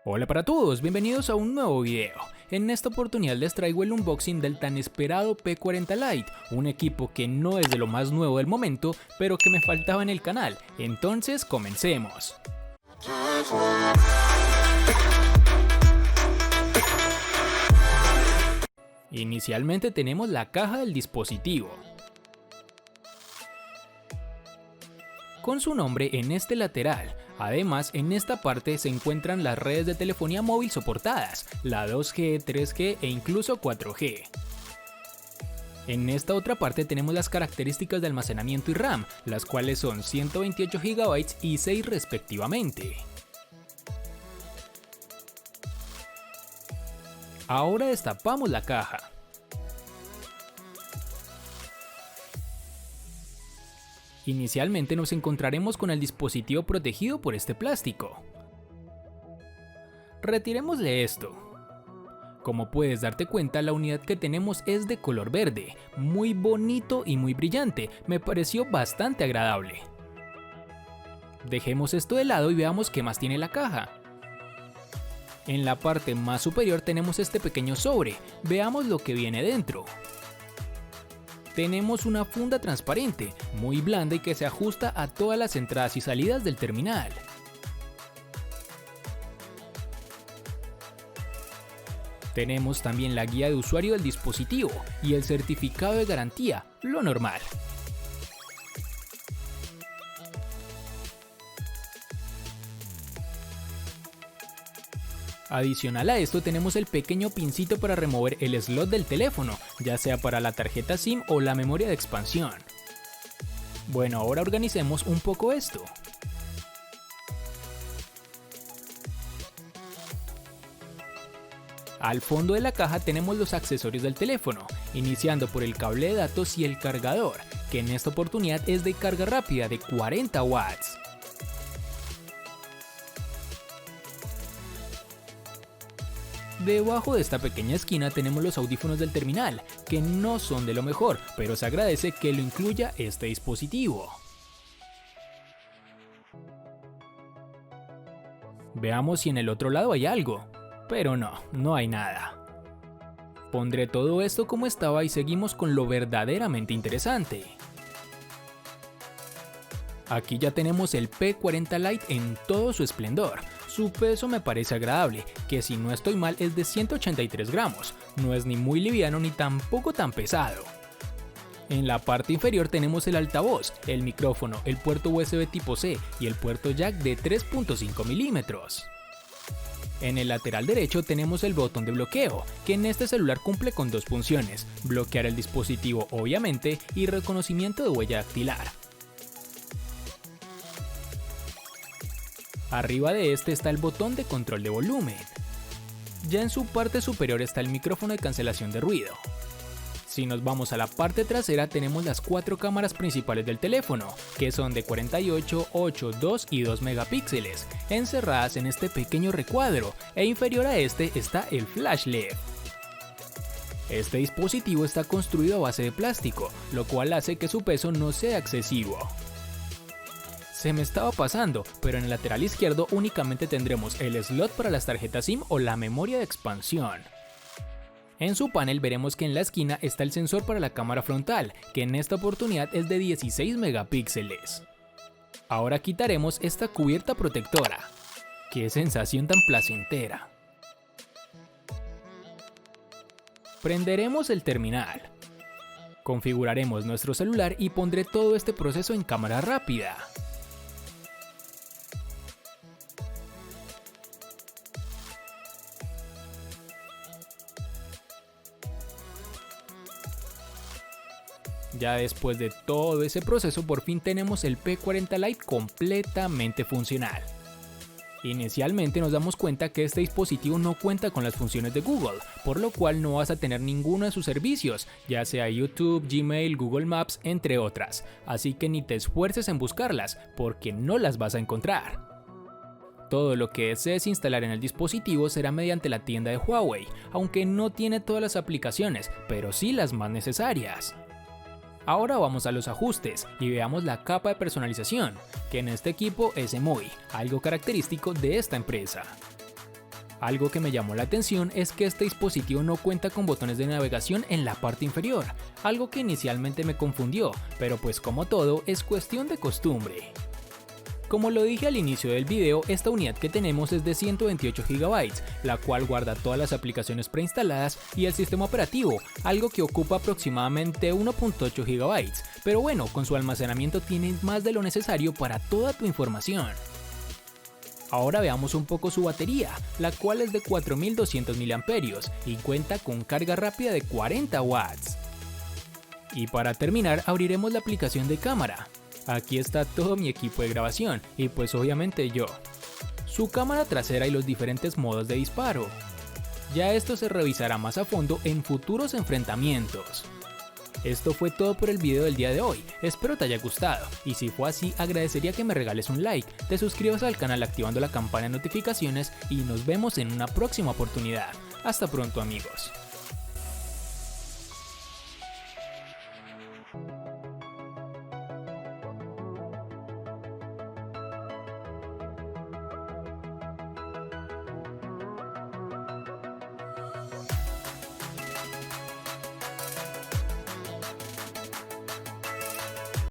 Hola para todos, bienvenidos a un nuevo video. En esta oportunidad les traigo el unboxing del tan esperado P40 Lite, un equipo que no es de lo más nuevo del momento, pero que me faltaba en el canal. Entonces comencemos. Inicialmente tenemos la caja del dispositivo, con su nombre en este lateral. Además, en esta parte se encuentran las redes de telefonía móvil soportadas, la 2G, 3G e incluso 4G. En esta otra parte tenemos las características de almacenamiento y RAM, las cuales son 128 GB y 6 respectivamente. Ahora destapamos la caja. Inicialmente nos encontraremos con el dispositivo protegido por este plástico. Retirémosle esto. Como puedes darte cuenta, la unidad que tenemos es de color verde, muy bonito y muy brillante, me pareció bastante agradable. Dejemos esto de lado y veamos qué más tiene la caja. En la parte más superior tenemos este pequeño sobre, veamos lo que viene dentro. Tenemos una funda transparente, muy blanda y que se ajusta a todas las entradas y salidas del terminal. Tenemos también la guía de usuario del dispositivo y el certificado de garantía, lo normal. Adicional a esto tenemos el pequeño pincito para remover el slot del teléfono, ya sea para la tarjeta SIM o la memoria de expansión. Bueno, ahora organicemos un poco esto. Al fondo de la caja tenemos los accesorios del teléfono, iniciando por el cable de datos y el cargador, que en esta oportunidad es de carga rápida de 40 watts. Debajo de esta pequeña esquina tenemos los audífonos del terminal, que no son de lo mejor, pero se agradece que lo incluya este dispositivo. Veamos si en el otro lado hay algo, pero no hay nada. Pondré todo esto como estaba y seguimos con lo verdaderamente interesante. Aquí ya tenemos el P40 Lite en todo su esplendor. Su peso me parece agradable, que si no estoy mal es de 183 gramos, no es ni muy liviano ni tampoco tan pesado. En la parte inferior tenemos el altavoz, el micrófono, el puerto USB tipo C y el puerto jack de 3.5 milímetros. En el lateral derecho tenemos el botón de bloqueo, que en este celular cumple con dos funciones, bloquear el dispositivo obviamente y reconocimiento de huella dactilar. Arriba de este está el botón de control de volumen. Ya en su parte superior está el micrófono de cancelación de ruido. Si nos vamos a la parte trasera tenemos las cuatro cámaras principales del teléfono, que son de 48, 8, 2 y 2 megapíxeles, encerradas en este pequeño recuadro, e inferior a este está el flash LED. Este dispositivo está construido a base de plástico, lo cual hace que su peso no sea excesivo. Se me estaba pasando, pero en el lateral izquierdo únicamente tendremos el slot para las tarjetas SIM o la memoria de expansión. En su panel veremos que en la esquina está el sensor para la cámara frontal, que en esta oportunidad es de 16 megapíxeles. Ahora quitaremos esta cubierta protectora. ¡Qué sensación tan placentera! Prenderemos el terminal. Configuraremos nuestro celular y pondré todo este proceso en cámara rápida. Ya después de todo ese proceso por fin tenemos el P40 Lite completamente funcional. Inicialmente nos damos cuenta que este dispositivo no cuenta con las funciones de Google, por lo cual no vas a tener ninguno de sus servicios, ya sea YouTube, Gmail, Google Maps, entre otras, así que ni te esfuerces en buscarlas, porque no las vas a encontrar. Todo lo que desees instalar en el dispositivo será mediante la tienda de Huawei, aunque no tiene todas las aplicaciones, pero sí las más necesarias. Ahora vamos a los ajustes y veamos la capa de personalización, que en este equipo es EMUI, algo característico de esta empresa. Algo que me llamó la atención es que este dispositivo no cuenta con botones de navegación en la parte inferior, algo que inicialmente me confundió, pero pues como todo es cuestión de costumbre. Como lo dije al inicio del video, esta unidad que tenemos es de 128 GB, la cual guarda todas las aplicaciones preinstaladas y el sistema operativo, algo que ocupa aproximadamente 1.8 GB, pero bueno, con su almacenamiento tienes más de lo necesario para toda tu información. Ahora veamos un poco su batería, la cual es de 4200 mAh y cuenta con carga rápida de 40 watts. Y para terminar, abriremos la aplicación de cámara. Aquí está todo mi equipo de grabación y pues obviamente yo. Su cámara trasera y los diferentes modos de disparo. Ya esto se revisará más a fondo en futuros enfrentamientos. Esto fue todo por el video del día de hoy, espero te haya gustado y si fue así agradecería que me regales un like, te suscribas al canal activando la campana de notificaciones y nos vemos en una próxima oportunidad. Hasta pronto amigos.